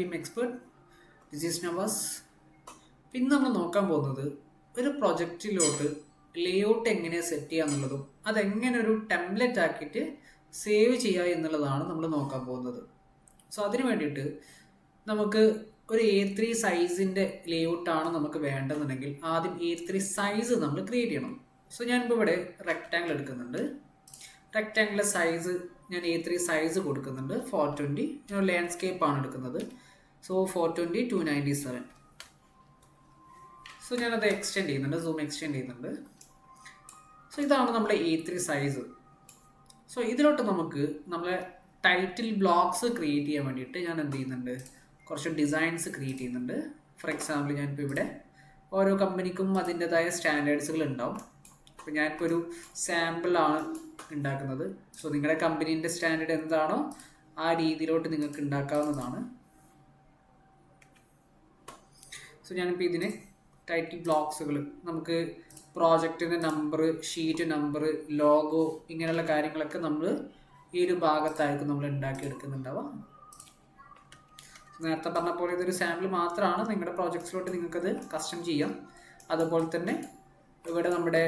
Beam expert. This is Nawas. ഇന്ന് നമ്മൾ നോക്കാൻ പോകുന്നത് ഒരു പ്രൊജക്റ്റിലോട്ട് ലേഔട്ട് എങ്ങനെ സെറ്റ് ചെയ്യുക എന്നുള്ളതും അതെങ്ങനെ ഒരു ടെംപ്ലേറ്റ് ആക്കിയിട്ട് സേവ് ചെയ്യുക എന്നുള്ളതാണ് നമ്മൾ നോക്കാൻ പോകുന്നത്. സോ അതിന് വേണ്ടിയിട്ട് നമുക്ക് ഒരു A3 സൈസിൻ്റെ ലേഔട്ടാണ് നമുക്ക് വേണ്ടതെന്നുണ്ടെങ്കിൽ ആദ്യം A3 സൈസ് നമ്മൾ ക്രിയേറ്റ് ചെയ്യണം. സോ ഞാനിപ്പോൾ ഇവിടെ റെക്റ്റാങ്കിൾ എടുക്കുന്നുണ്ട്. റെക്റ്റാങ്കിളിൻ്റെ സൈസ് ഞാൻ A3 സൈസ് കൊടുക്കുന്നുണ്ട് 420. ഞാൻ ലാൻഡ്സ്കേപ്പ് ആണ് എടുക്കുന്നത്. സോ 420 297. സോ ഞാനത് എക്സ്റ്റെൻഡ് ചെയ്യുന്നുണ്ട്, സൂം എക്സ്റ്റെൻഡ് ചെയ്യുന്നുണ്ട്. സോ ഇതാണ് നമ്മുടെ A3 സൈസ്. സോ ഇതിലോട്ട് നമുക്ക് നമ്മളെ ടൈറ്റിൽ ബ്ലോക്സ് ക്രിയേറ്റ് ചെയ്യാൻ വേണ്ടിയിട്ട് ഞാൻ എന്ത് ചെയ്യുന്നുണ്ട്, കുറച്ച് ഡിസൈൻസ് ക്രിയേറ്റ് ചെയ്യുന്നുണ്ട്. ഫോർ എക്സാമ്പിൾ ഞാനിപ്പോൾ ഇവിടെ ഓരോ കമ്പനിക്കും അതിൻ്റെതായ സ്റ്റാൻഡേർഡ്സുകൾ ഉണ്ടാവും. അപ്പോൾ ഞാനിപ്പോൾ ഒരു സാമ്പിളാണ് ഉണ്ടാക്കുന്നത്. സോ നിങ്ങളുടെ കമ്പനീൻ്റെ സ്റ്റാൻഡേർഡ് എന്താണോ ആ രീതിയിലോട്ട് നിങ്ങൾക്ക് ഉണ്ടാക്കാവുന്നതാണ്. സോ ഞാനിപ്പോൾ ഇതിന് ടൈറ്റിൽ ബ്ലോക്സുകൾ, നമുക്ക് പ്രോജക്റ്റിൻ്റെ നമ്പർ, ഷീറ്റ് നമ്പർ, ലോഗോ, ഇങ്ങനെയുള്ള കാര്യങ്ങളൊക്കെ നമ്മൾ ഈ ഒരു ഭാഗത്തായിരിക്കും നമ്മൾ ഉണ്ടാക്കിയെടുക്കുന്നുണ്ടാവുക. നേരത്തെ പറഞ്ഞ പോലെ ഇതൊരു സാമ്പിൾ മാത്രമാണ്. നിങ്ങളുടെ പ്രോജക്ട്സിലോട്ട് നിങ്ങൾക്കത് കസ്റ്റം ചെയ്യാം. അതുപോലെ തന്നെ ഇവിടെ നമ്മുടെ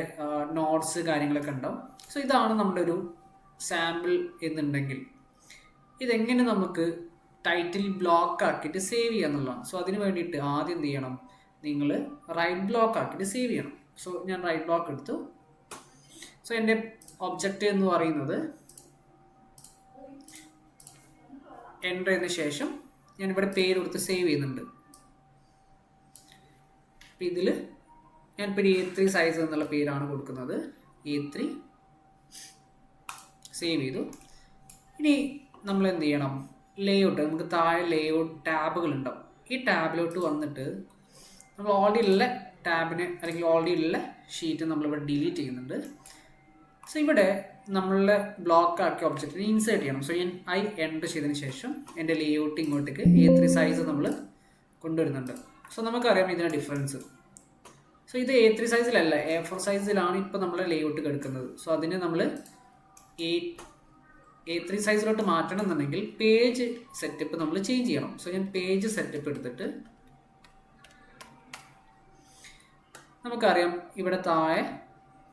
നോട്ട്സ് കാര്യങ്ങളൊക്കെ ഉണ്ടാവും. സോ ഇതാണ് നമ്മുടെ ഒരു സാമ്പിൾ എന്നുണ്ടെങ്കിൽ ഇതെങ്ങനെ നമുക്ക് ടൈറ്റിൽ ബ്ലോക്ക് ആക്കിയിട്ട് സേവ് ചെയ്യുക എന്നുള്ളതാണ്. സോ അതിന് വേണ്ടിയിട്ട് ആദ്യം എന്ത് ചെയ്യണം, നിങ്ങൾ റൈറ്റ് ബ്ലോക്ക് ആക്കിയിട്ട് സേവ് ചെയ്യണം. സോ ഞാൻ റൈറ്റ് ബ്ലോക്ക് എടുത്തു. സോ എൻ്റെ ഒബ്ജക്റ്റ് എന്ന് പറയുന്നത് എൻ്റർ ചെയ്തതിന് ശേഷം ഞാനിവിടെ പേര് കൊടുത്ത് സേവ് ചെയ്യുന്നുണ്ട്. അപ്പം ഇതിൽ ഞാനിപ്പോൾ A3 സൈസ് എന്നുള്ള പേരാണ് കൊടുക്കുന്നത്. A3 സേവ് ചെയ്തു. ഇനി നമ്മൾ എന്ത് ചെയ്യണം, ലേഔട്ട്, നമുക്ക് താഴെ ലേഔട്ട് ടാബുകൾ ഉണ്ടാവും. ഈ ടാബിലോട്ട് വന്നിട്ട് നമ്മൾ ഓൾറെഡി ഉള്ള ടാബിനെ അല്ലെങ്കിൽ ഓൾറെഡി ഉള്ള ഷീറ്റ് നമ്മളിവിടെ ഡിലീറ്റ് ചെയ്യുന്നുണ്ട്. സോ ഇവിടെ നമ്മളുടെ ബ്ലോക്ക് ആക്കിയ ഒബ്ജക്റ്റിനെ ഇൻസേർട്ട് ചെയ്യണം. സോ ഞാൻ എൻ്റർ ചെയ്തതിന് ശേഷം എൻ്റെ ലേഔട്ട് ഇങ്ങോട്ടേക്ക് A3 സൈസ് നമ്മൾ കൊണ്ടുവരുന്നുണ്ട്. സോ നമുക്കറിയാം ഇതിൻ്റെ ഡിഫറൻസ്. സോ ഇത് A3 സൈസിലല്ല, A4 സൈസിലാണ് ഇപ്പോൾ നമ്മൾ ലേഔട്ട് എടുക്കുന്നത്. സോ അതിന് നമ്മൾ A3 സൈസിലോട്ട് മാറ്റണം എന്നുണ്ടെങ്കിൽ പേജ് സെറ്റപ്പ് നമ്മൾ ചേഞ്ച് ചെയ്യണം. സോ ഞാൻ പേജ് സെറ്റപ്പ് എടുത്തിട്ട് നമുക്കറിയാം ഇവിടെ താഴെ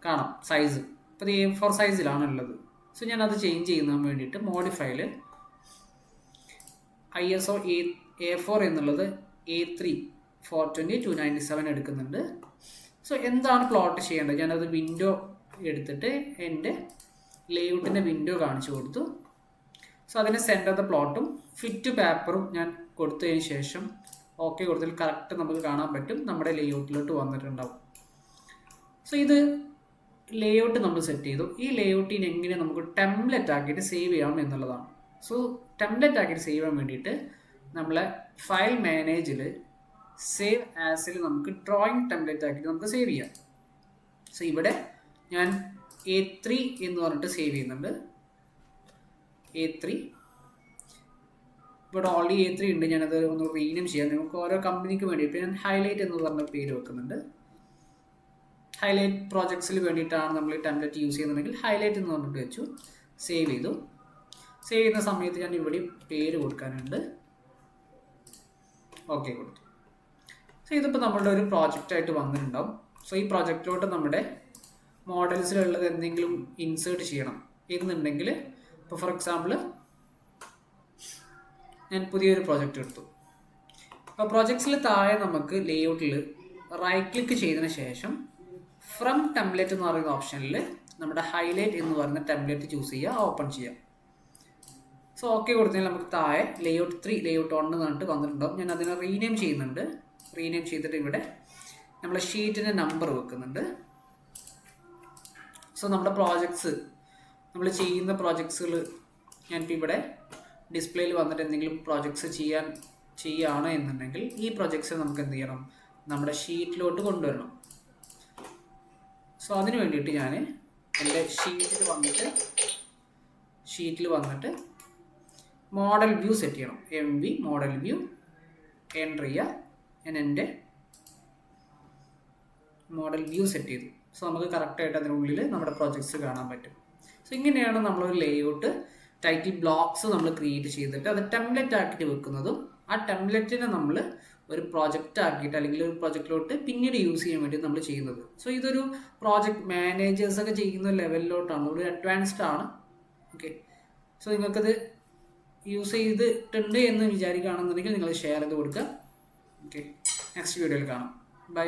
കാണാം സൈസ്. ഇപ്പോൾ ഇത് A4 സൈസിലാണ് ഉള്ളത്. സോ ഞാനത് ചേഞ്ച് ചെയ്യുന്നതിന് വേണ്ടിയിട്ട് മോഡിഫൈയിൽ ISO A4 എന്നുള്ളത് A3 420 297 എടുക്കുന്നുണ്ട്. സോ എന്താണ് പ്ലോട്ട് ചെയ്യേണ്ടത്, ഞാനത് വിൻഡോ എടുത്തിട്ട് എൻ്റെ ലേഔട്ടിൻ്റെ വിൻഡോ കാണിച്ചു കൊടുത്തു. സോ അതിന് സെൻറ്റർ ദ പ്ലോട്ടും ഫിറ്റ് പേപ്പറും ഞാൻ കൊടുത്തതിന് ശേഷം ഓക്കെ കൊടുത്താൽ കറക്റ്റ് നമുക്ക് കാണാൻ പറ്റും, നമ്മുടെ ലേഔട്ടിലോട്ട് വന്നിട്ടുണ്ടാവും. സോ ഇത് ലേഔട്ട് നമ്മൾ സെറ്റ് ചെയ്തു. ഈ ലേഔട്ടിന് എങ്ങനെ നമുക്ക് ടെംപ്ലേറ്റ് ആക്കിയിട്ട് സേവ് ചെയ്യാം എന്നുള്ളതാണ്. സോ ടെംപ്ലേറ്റ് ആക്കിയിട്ട് സേവ് ചെയ്യാൻ വേണ്ടിയിട്ട് നമ്മളെ ഫയൽ മാനേജിൽ സേവ് ആസിൽ നമുക്ക് ഡ്രോയിങ് ടെംപ്ലേറ്റ് ആക്കിയിട്ട് നമുക്ക് സേവ് ചെയ്യാം. സോ ഇവിടെ ഞാൻ A3 എന്ന് പറഞ്ഞിട്ട് സേവ് ചെയ്യുന്നുണ്ട്. A3 ഇവിടെ ഓൾറെഡി A3 ഉണ്ട്. ഞാനത് ഒന്ന് റീനെയിം ചെയ്യാം. നമുക്ക് ഓരോ കമ്പനിക്ക് വേണ്ടിയിട്ട് ഞാൻ ഹൈലൈറ്റ് എന്ന് പറഞ്ഞ പേര് വെക്കുന്നുണ്ട്. ഹൈലൈറ്റ് പ്രോജക്ട്സിൽ വേണ്ടിയിട്ടാണ് നമ്മൾ ഈ ടെംപ്ലേറ്റ് യൂസ് ചെയ്യുന്നുണ്ടെങ്കിൽ ഹൈലൈറ്റ് എന്ന് പറഞ്ഞിട്ട് വെച്ചു. സേവ് ചെയ്തു. സേവ് ചെയ്യുന്ന സമയത്ത് ഞാൻ ഇവിടെ പേര് കൊടുക്കാനുണ്ട്. ഓക്കെ കൊടുത്തു. സോ ഇതിപ്പോൾ നമ്മളുടെ ഒരു പ്രോജക്റ്റായിട്ട് വന്നിട്ടുണ്ടാവും. സോ ഈ പ്രോജക്റ്റിലോട്ട് നമ്മുടെ മോഡൽസിലുള്ളത് എന്തെങ്കിലും ഇൻസേർട്ട് ചെയ്യണം എന്നുണ്ടെങ്കിൽ, ഇപ്പോൾ ഫോർ എക്സാമ്പിൾ ഞാൻ പുതിയൊരു പ്രോജക്റ്റ് എടുത്തു. അപ്പോൾ പ്രോജക്ട്സിൽ താഴെ നമുക്ക് ലേഔട്ടിൽ റൈറ്റ് ക്ലിക്ക് ചെയ്തതിന് ശേഷം ഫ്രം ടെംപ്ലേറ്റ് എന്ന് പറയുന്ന ഓപ്ഷനിൽ നമ്മുടെ ഹൈലൈറ്റ് എന്ന് പറയുന്ന ടെംപ്ലേറ്റ് ചൂസ് ചെയ്യുക, ഓപ്പൺ ചെയ്യുക. സോ ഓക്കെ കൊടുത്തതിൽ നമുക്ക് താഴെ ലേഔട്ട് 3 ലേഔട്ട് 1 എന്ന് പറഞ്ഞിട്ട് വന്നിട്ടുണ്ടാവും. ഞാൻ അതിനെ റീനെയിം ചെയ്യുന്നുണ്ട്. റീനെയിം ചെയ്തിട്ട് ഇവിടെ നമ്മൾ ഷീറ്റിൻ്റെ നമ്പർ വെക്കുന്നുണ്ട്. സോ നമ്മുടെ പ്രോജക്ട്സ്, നമ്മൾ ചെയ്യുന്ന പ്രോജക്ട്സുകൾ ഞാനിപ്പോൾ ഇവിടെ ഡിസ്പ്ലേയിൽ വന്നിട്ട് എന്തെങ്കിലും പ്രോജക്ട്സ് ചെയ്യുകയാണ് എന്നുണ്ടെങ്കിൽ ഈ പ്രോജക്ട്സ് നമുക്ക് എന്ത് ചെയ്യണം, നമ്മുടെ ഷീറ്റിലോട്ട് കൊണ്ടുവരണം. സോ അതിന് വേണ്ടിയിട്ട് ഞാൻ എൻ്റെ ഷീറ്റിൽ വന്നിട്ട് മോഡൽ വ്യൂ സെറ്റ് ചെയ്യണം. MV മോഡൽ വ്യൂ എൻ്റർ ചെയ്യുക. ഞാൻ എൻ്റെ മോഡൽ വ്യൂ സെറ്റ് ചെയ്തു. സോ നമുക്ക് കറക്റ്റായിട്ട് അതിനുള്ളിൽ നമ്മുടെ പ്രോജക്ട്സ് കാണാൻ പറ്റും. സോ ഇങ്ങനെയാണ് നമ്മളൊരു ലേഔട്ട് ടൈറ്റിൽ ബ്ലോക്സ് നമ്മൾ ക്രിയേറ്റ് ചെയ്തിട്ട് അത് ടെംപ്ലേറ്റ് ആക്കിയിട്ട് വെക്കുന്നതും ആ ടെംപ്ലേറ്റിനെ നമ്മൾ ഒരു പ്രോജക്റ്റ് ആക്കിയിട്ട് അല്ലെങ്കിൽ ഒരു പ്രോജക്റ്റിലോട്ട് പിന്നീട് യൂസ് ചെയ്യാൻ വേണ്ടി നമ്മൾ ചെയ്യുന്നത്. സോ ഇതൊരു പ്രോജക്റ്റ് മാനേജേഴ്സൊക്കെ ചെയ്യുന്ന ലെവലിലോട്ടാണ്, ഒരു അഡ്വാൻസ്ഡ് ആണ്. ഓക്കെ, സോ നിങ്ങൾക്കത് യൂസ് ചെയ്തിട്ടുണ്ട് എന്ന് വിചാരിക്കുകയാണെന്നുണ്ടെങ്കിൽ നിങ്ങൾ ഷെയർ ചെയ്ത് കൊടുക്കുക. ഓക്കെ, നെക്സ്റ്റ് വീഡിയോയിൽ കാണാം. ബൈ.